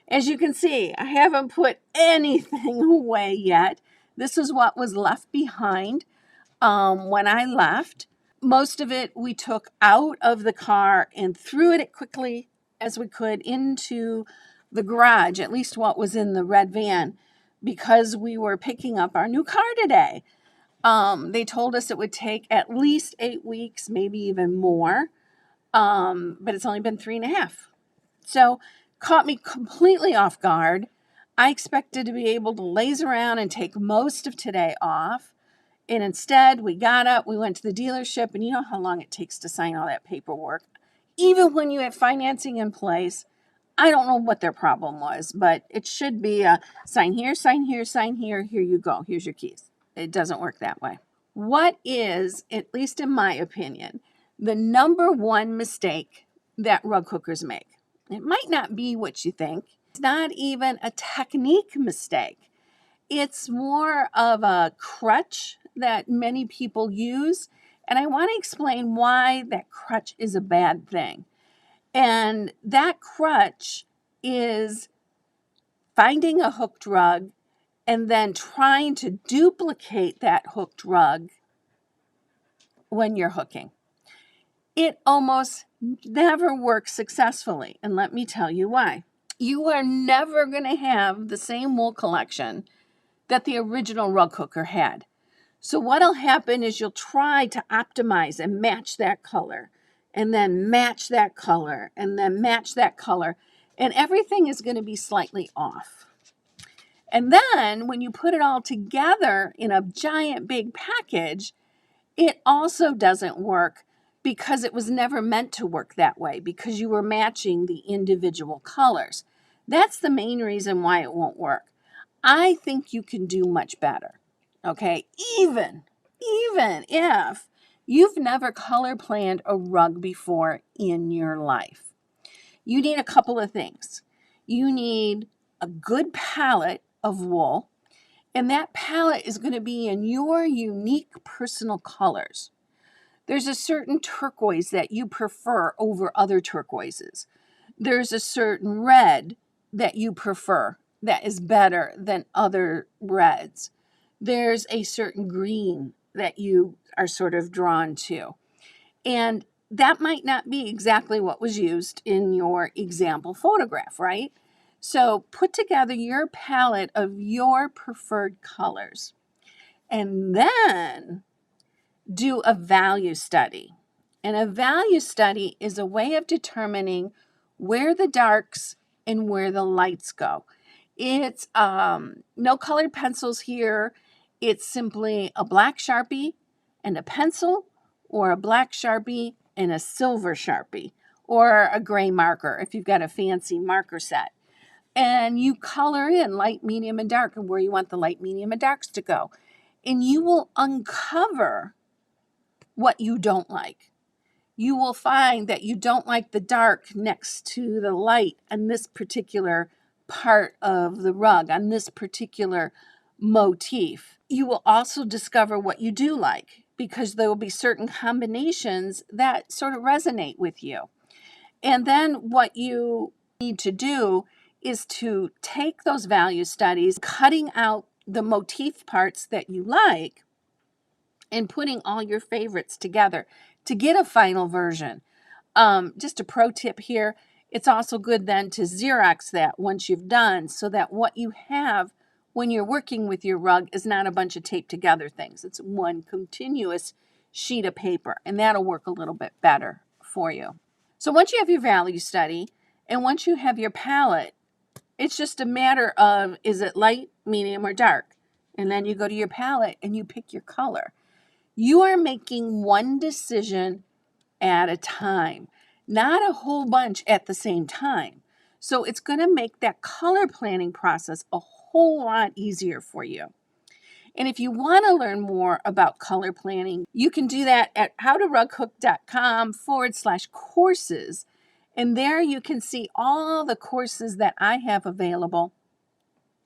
As you can see, I haven't put anything away yet. This is what was left behind when I left. Most of it we took out of the car and threw it quickly as we could into the garage, at least what was in the red van, because we were picking up our new car today. They told us it would take at least 8 weeks, maybe even more, but it's only been 3.5. So caught me completely off guard. I expected to be able to laze around and take most of today off. And instead, we got up, we went to the dealership, and you know how long it takes to sign all that paperwork. Even when you have financing in place, I don't know what their problem was, but it should be a sign here, sign here, sign here, here you go, here's your keys. It doesn't work that way. What is, at least in my opinion, the number one mistake that rug hookers make? It might not be what you think. It's not even a technique mistake. It's more of a crutch that many people use. And I want to explain why that crutch is a bad thing. And that crutch is finding a hooked rug and then trying to duplicate that hooked rug when you're hooking. It almost never works successfully. And let me tell you why. You are never going to have the same wool collection that the original rug hooker had. So what'll happen is you'll try to optimize and match that color, and then match that color, and then match that color, and everything is going to be slightly off. And then when you put it all together in a giant big package, it also doesn't work because it was never meant to work that way, because you were matching the individual colors. That's the main reason why it won't work. I think you can do much better, okay? Even if you've never color planned a rug before in your life. You need a couple of things. You need a good palette of wool, and that palette is going to be in your unique personal colors. There's a certain turquoise that you prefer over other turquoises. There's a certain red that you prefer that is better than other reds. There's a certain green that you are sort of drawn to. And that might not be exactly what was used in your example photograph, right? So put together your palette of your preferred colors and then do a value study. And a value study is a way of determining where the darks and where the lights go. It's no colored pencils here. It's simply a black Sharpie and a pencil, or a black Sharpie and a silver Sharpie, or a gray marker if you've got a fancy marker set. And you color in light, medium, and dark, and where you want the light, medium, and darks to go. And you will uncover what you don't like. You will find that you don't like the dark next to the light on this particular part of the rug, on this particular motif. You will also discover what you do like, because there will be certain combinations that sort of resonate with you. And then what you need to do is to take those value studies, cutting out the motif parts that you like, and putting all your favorites together to get a final version. Just a pro tip here, it's also good then to Xerox that once you've done, so that what you have when you're working with your rug is not a bunch of taped together things. It's one continuous sheet of paper, and that'll work a little bit better for you. So once you have your value study and once you have your palette, it's just a matter of, is it light, medium, or dark? And then you go to your palette and you pick your color. You are making one decision at a time, not a whole bunch at the same time. So it's going to make that color planning process a whole lot easier for you. And if you want to learn more about color planning, you can do that at howtorughook.com/courses. And there you can see all the courses that I have available.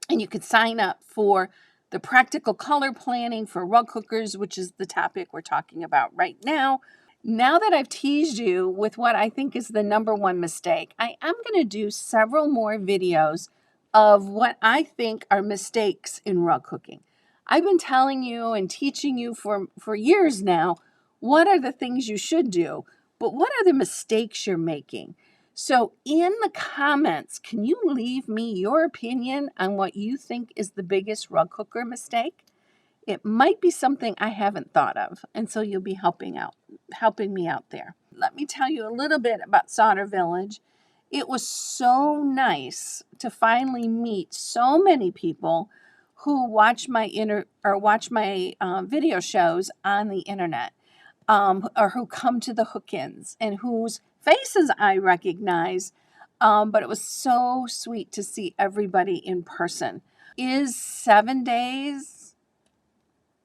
And you can sign up for the practical color planning for rug hookers, which is the topic we're talking about right now. Now that I've teased you with what I think is the number one mistake, I am going to do several more videos of what I think are mistakes in rug cooking. I've been telling you and teaching you for years now what are the things you should do, but what are the mistakes you're making? So in the comments, can you leave me your opinion on what you think is the biggest rug cooker mistake? It might be something I haven't thought of, and so you'll be helping me out there. Let me tell you a little bit about Sauter Village. It was so nice to finally meet so many people who watch my video shows on the internet, or who come to the hook-ins and whose faces I recognize. But it was so sweet to see everybody in person. Is 7 days,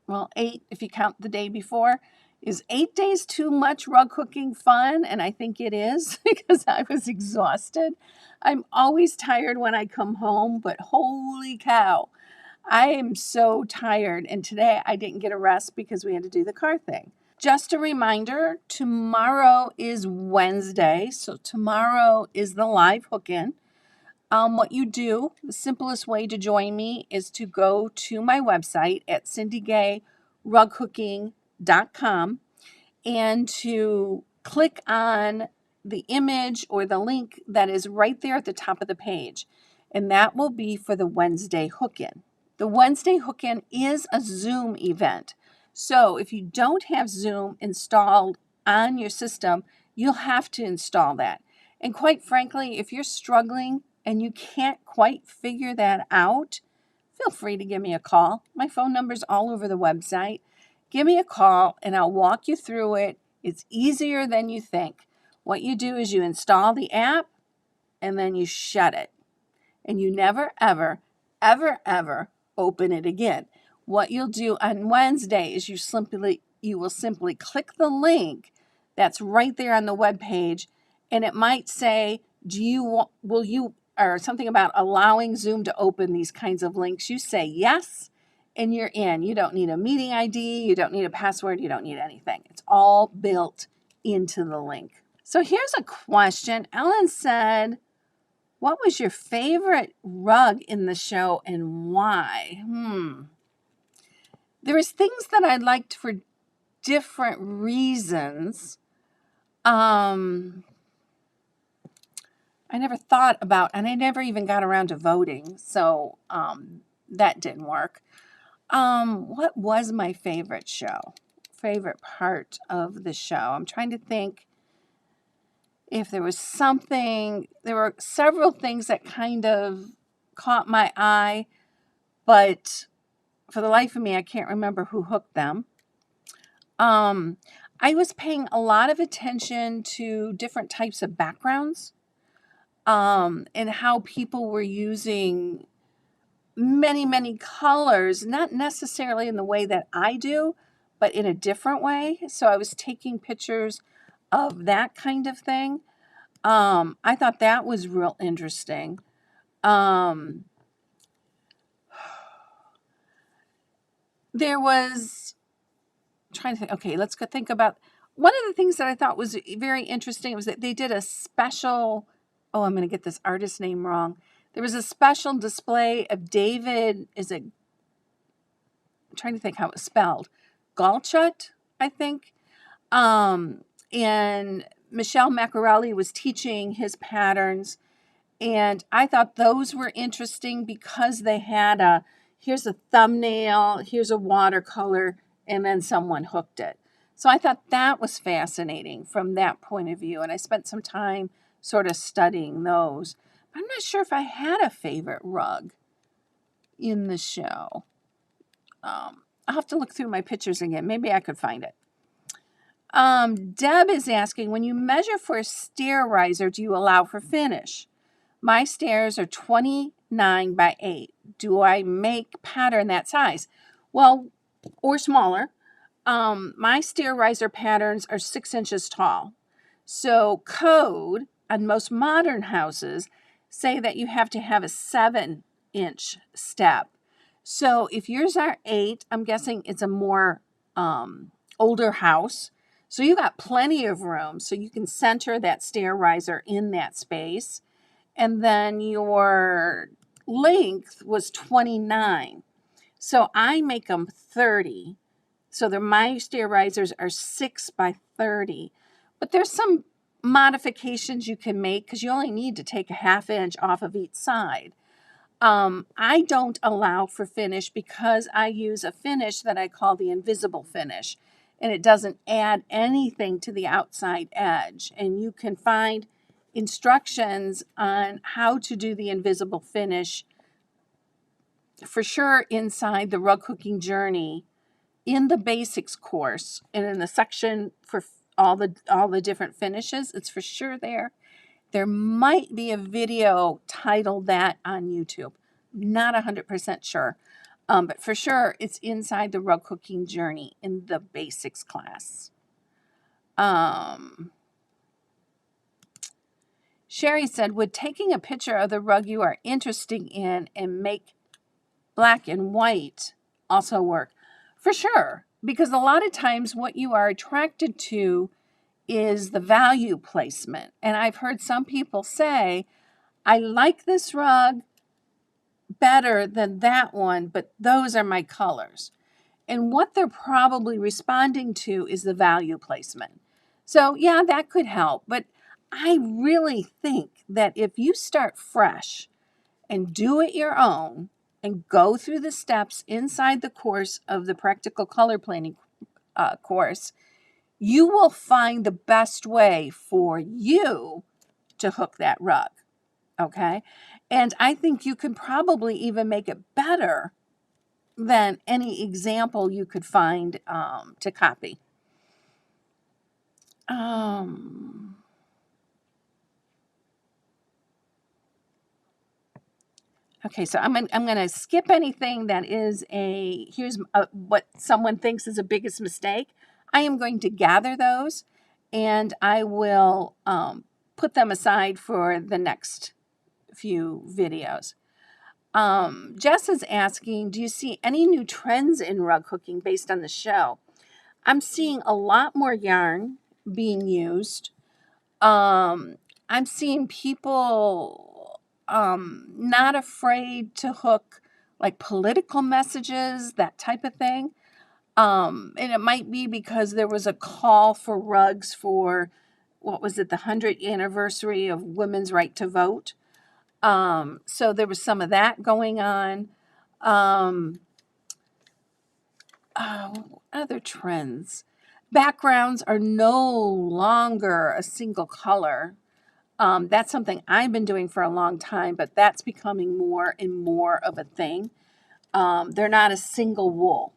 well, 8 if you count the day before, is 8 days too much rug cooking fun? And I think it is because I was exhausted. I'm always tired when I come home, but holy cow, I am so tired. And today I didn't get a rest because we had to do the car thing. Just a reminder, tomorrow is Wednesday, so tomorrow is the live hook-in. What you do, the simplest way to join me is to go to my website at cindygayRugCooking.com and to click on the image or the link that is right there at the top of the page. And that will be for the Wednesday hook-in. The Wednesday hook-in is a Zoom event. So if you don't have Zoom installed on your system, you'll have to install that. And quite frankly, if you're struggling and you can't quite figure that out, feel free to give me a call. My phone number's all over the website. Give me a call and I'll walk you through it. It's easier than you think. What you do is you install the app and then you shut it. And you never, ever, ever, ever open it again. What you'll do on Wednesday is you will simply click the link that's right there on the web page, and it might say, or something about allowing Zoom to open these kinds of links. You say yes, and you're in. You don't need a meeting ID. You don't need a password. You don't need anything. It's all built into the link. So here's a question. Ellen said, what was your favorite rug in the show and why? There was things that I liked for different reasons. I never thought about, and I never even got around to voting, so that didn't work. What was my favorite part of the show? I'm trying to think if there was something. There were several things that kind of caught my eye, but for the life of me, I can't remember who hooked them. I was paying a lot of attention to different types of backgrounds, and how people were using many, many colors, not necessarily in the way that I do, but in a different way. So I was taking pictures of that kind of thing. I thought that was real interesting. There was, trying to think, okay, let's go think about, one of the things that I thought was very interesting was that they did a special, I'm going to get this artist name wrong. There was a special display of David, I'm trying to think how it's spelled, Galchut, I think. And Michelle Maccarelli was teaching his patterns. And I thought those were interesting because they had here's a thumbnail, here's a watercolor, and then someone hooked it. So I thought that was fascinating from that point of view. And I spent some time sort of studying those. I'm not sure if I had a favorite rug in the show. I'll have to look through my pictures again. Maybe I could find it. Deb is asking, when you measure for a stair riser, do you allow for finish? My stairs are 29 by 8. Do I make pattern that size? Well, or smaller. My stair riser patterns are 6 inches tall. So code on most modern houses say that you have to have a 7-inch step. So if yours are 8, I'm guessing it's a more older house. So you got plenty of room. So you can center that stair riser in that space. And then your length was 29. So I make them 30. So my stair risers are 6 by 30. But there's some modifications you can make because you only need to take a 1/2 inch off of each side. I don't allow for finish because I use a finish that I call the invisible finish, and it doesn't add anything to the outside edge. And you can find instructions on how to do the invisible finish for sure inside the rug hooking journey in the basics course and in the section for all the different finishes. It's for sure there. There might be a video titled that on YouTube. Not 100% sure. But for sure, it's inside the rug hooking journey in the basics class. Sherry said, would taking a picture of the rug you are interested in and make black and white also work? For sure, because a lot of times what you are attracted to is the value placement. And I've heard some people say, I like this rug better than that one, but those are my colors. And what they're probably responding to is the value placement. So yeah, that could help. But I really think that if you start fresh and do it your own and go through the steps inside the course of the practical color planning course, you will find the best way for you to hook that rug. Okay? And I think you can probably even make it better than any example you could find to copy. Okay, so I'm going to skip anything that is here's what someone thinks is a biggest mistake. I am going to gather those, and I will put them aside for the next few videos. Jess is asking, do you see any new trends in rug hooking based on the show? I'm seeing a lot more yarn being used. I'm seeing people not afraid to hook like political messages, that type of thing. And it might be because there was a call for rugs for, what was it, the 100th anniversary of women's right to vote. So there was some of that going on. Other trends. Backgrounds are no longer a single color. That's something I've been doing for a long time, but that's becoming more and more of a thing. They're not a single wool,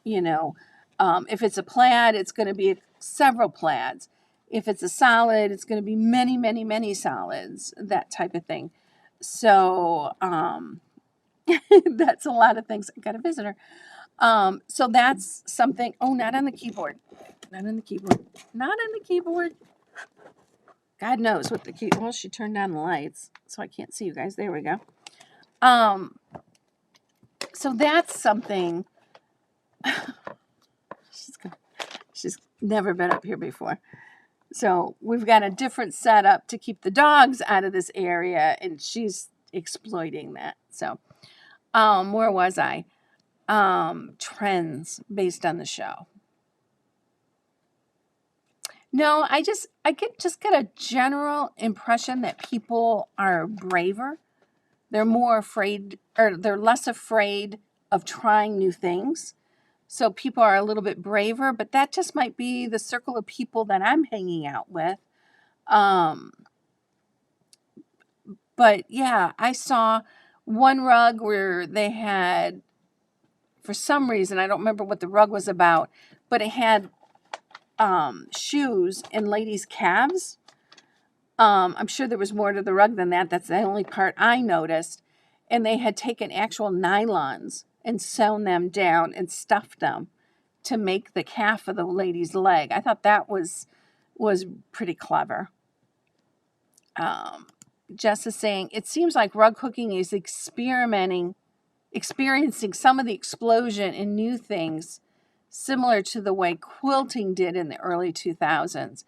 you know. If it's a plaid, it's going to be several plaids. If it's a solid, it's going to be many, many, many solids, that type of thing. So that's a lot of things. I got a visitor. So that's something. Oh, not on the keyboard. Not on the keyboard. Not on the keyboard. God knows what the keyboard. Well, she turned on the lights, so I can't see you guys. There we go. So that's something. She's never been up here before. So we've got a different setup to keep the dogs out of this area, and she's exploiting that. So, where was I? Trends based on the show. No, I just get a general impression that people are braver. They're more afraid, or they're less afraid of trying new things. So people are a little bit braver, but that just might be the circle of people that I'm hanging out with. But yeah, I saw one rug where they had, for some reason, I don't remember what the rug was about, but it had shoes in ladies' calves. I'm sure there was more to the rug than that. That's the only part I noticed. And they had taken actual nylons and sewn them down and stuffed them to make the calf of the lady's leg. I thought that was pretty clever. Jess is saying, it seems like rug hooking is experiencing some of the explosion in new things similar to the way quilting did in the early 2000s.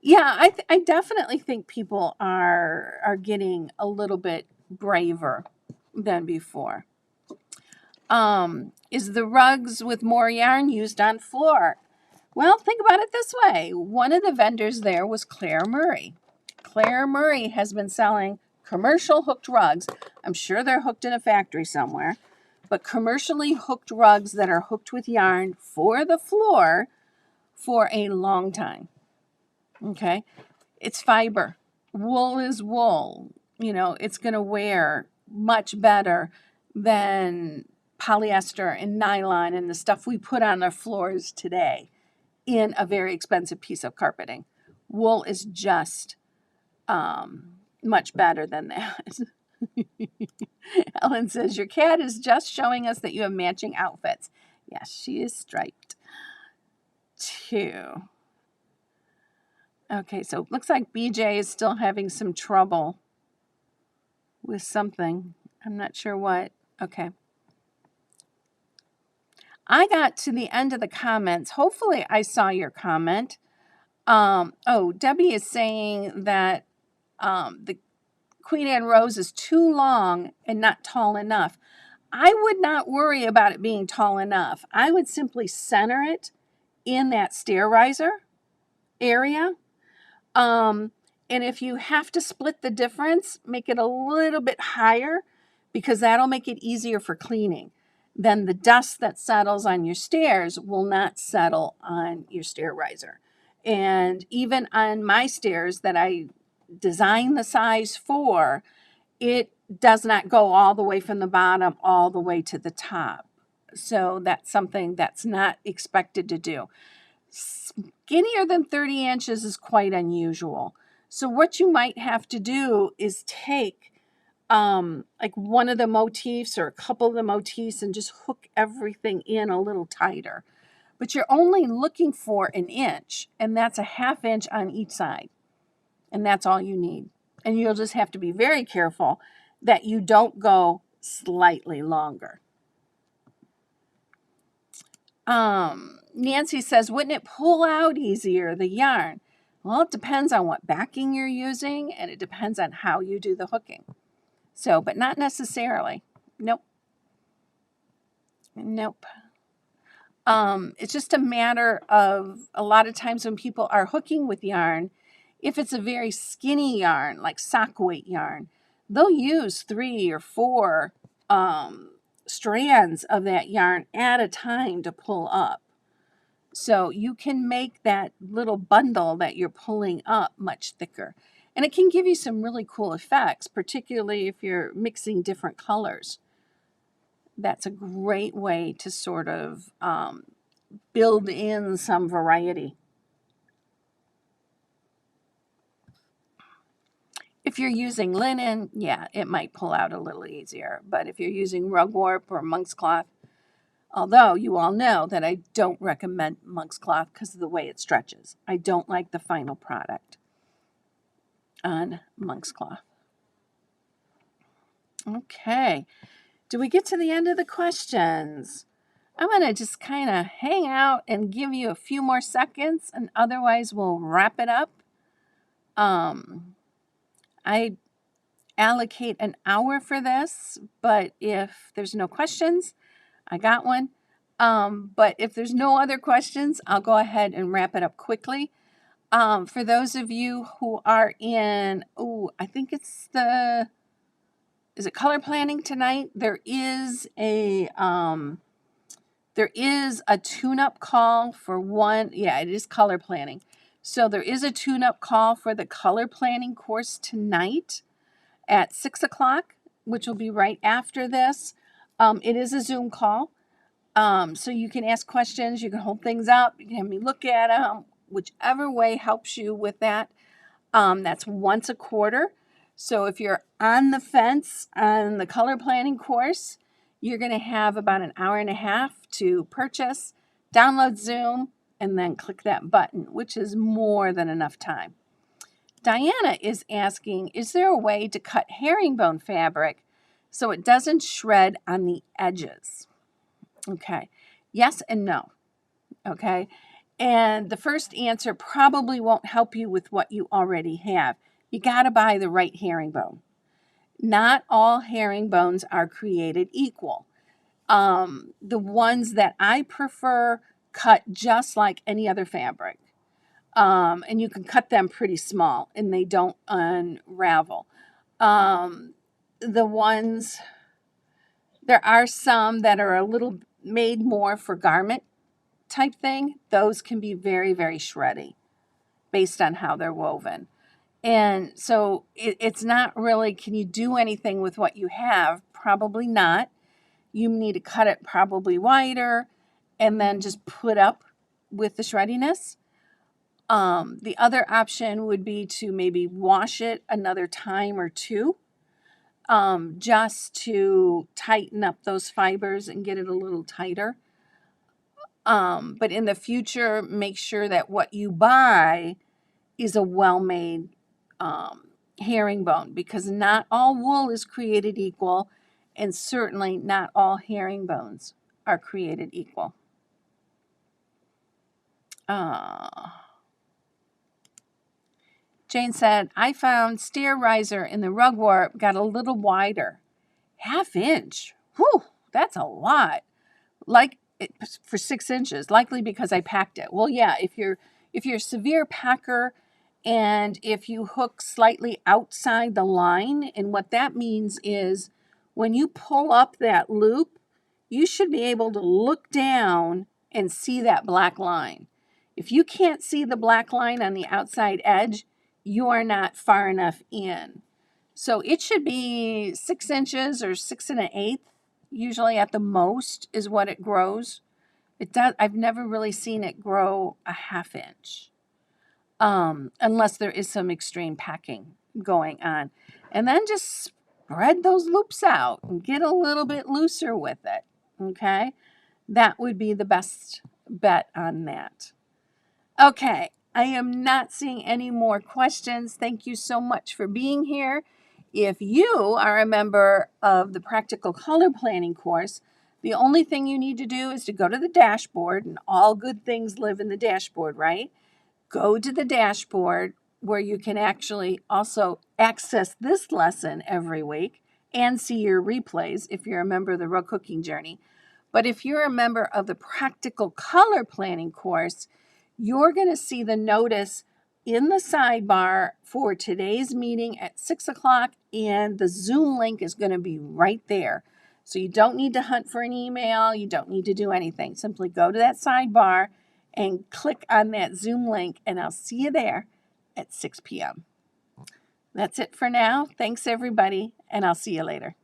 Yeah, I definitely think people are getting a little bit braver than before. Is the rugs with more yarn used on floor? Well, think about it this way. One of the vendors there was Claire Murray. Claire Murray has been selling commercial hooked rugs. I'm sure they're hooked in a factory somewhere, but commercially hooked rugs that are hooked with yarn for the floor for a long time. Okay? It's fiber. Wool is wool. You know, it's going to wear much better than polyester and nylon and the stuff we put on our floors today in a very expensive piece of carpeting. Wool is just much better than that. Ellen says, your cat is just showing us that you have matching outfits. Yes, she is striped too. Okay, so it looks like BJ is still having some trouble with something. I'm not sure what. Okay. I got to the end of the comments. Hopefully I saw your comment. Debbie is saying that the Queen Anne rose is too long and not tall enough. I would not worry about it being tall enough. I would simply center it in that stair riser area. And if you have to split the difference, make it a little bit higher because that'll make it easier for cleaning. Then the dust that settles on your stairs will not settle on your stair riser. And even on my stairs that I designed the size for, it does not go all the way from the bottom all the way to the top. So that's something that's not expected to do. Skinnier than 30 inches is quite unusual. So what you might have to do is take like one of the motifs or a couple of the motifs and just hook everything in a little tighter. But you're only looking for an inch, and that's a ½ inch on each side. And that's all you need. And you'll just have to be very careful that you don't go slightly longer. Nancy says, wouldn't it pull out easier, the yarn? Well, it depends on what backing you're using, and it depends on how you do the hooking. So, but not necessarily. Nope. It's just a matter of a lot of times when people are hooking with yarn, if it's a very skinny yarn, like sock weight yarn, they'll use 3 or 4 strands of that yarn at a time to pull up. So you can make that little bundle that you're pulling up much thicker. And it can give you some really cool effects, particularly if you're mixing different colors. That's a great way to sort of build in some variety. If you're using linen, yeah, it might pull out a little easier. But if you're using rugwarp or monk's cloth, although you all know that I don't recommend monk's cloth because of the way it stretches. I don't like the final product on monk's cloth. Okay. Do we get to the end of the questions? I'm going to just kind of hang out and give you a few more seconds, and otherwise we'll wrap it up. I allocate an hour for this, but if there's no questions, I got one. But if there's no other questions, I'll go ahead and wrap it up quickly. For those of you who are in, I think it's is it color planning tonight? There is a tune-up call for one. Yeah, it is color planning. So there is a tune-up call for the color planning course tonight at 6:00, which will be right after this. It is a Zoom call. So you can ask questions, you can hold things up, you can have me look at them, whichever way helps you with that. That's once a quarter. So if you're on the fence on the color planning course, you're going to have about an hour and a half to purchase, download Zoom, and then click that button, which is more than enough time. Diana is asking, is there a way to cut herringbone fabric so it doesn't shred on the edges? Okay. Yes and no. Okay. And the first answer probably won't help you with what you already have. You got to buy the right herringbone. Not all herringbones are created equal. The ones that I prefer cut just like any other fabric. And you can cut them pretty small and they don't unravel. The ones, there are some that are a little made more for garment type thing. Those can be very, very shreddy based on how they're woven. And so it's not really, can you do anything with what you have? Probably not. You need to cut it probably wider and then just put up with the shreddiness. The other option would be to maybe wash it another time or two, just to tighten up those fibers and get it a little tighter. But in the future, make sure that what you buy is a well-made herringbone, because not all wool is created equal, and certainly not all herringbones are created equal. Jane said, I found stair riser in the rug warp got a little wider. 1/2 inch. Whew, that's a lot. Like for 6 inches, likely because I packed it. Well, yeah, if you're a severe packer and if you hook slightly outside the line, and what that means is when you pull up that loop, you should be able to look down and see that black line. If you can't see the black line on the outside edge, you are not far enough in. So it should be 6 inches or 6 1/8, usually at the most is what it grows. It does. I've never really seen it grow a 1/2 inch, unless there is some extreme packing going on. And then just spread those loops out and get a little bit looser with it. Okay, that would be the best bet on that. Okay, I am not seeing any more questions. Thank you so much for being here. If you are a member of the Practical Color Planning course, the only thing you need to do is to go to the dashboard, and all good things live in the dashboard, right? Go to the dashboard where you can actually also access this lesson every week and see your replays if you're a member of the Rug Cooking Journey. But if you're a member of the Practical Color Planning course, you're going to see the notice in the sidebar for today's meeting at 6 o'clock, and the Zoom link is going to be right there. So you don't need to hunt for an email. You don't need to do anything. Simply go to that sidebar and click on that Zoom link, and I'll see you there at 6 p.m. That's it for now. Thanks, everybody, and I'll see you later.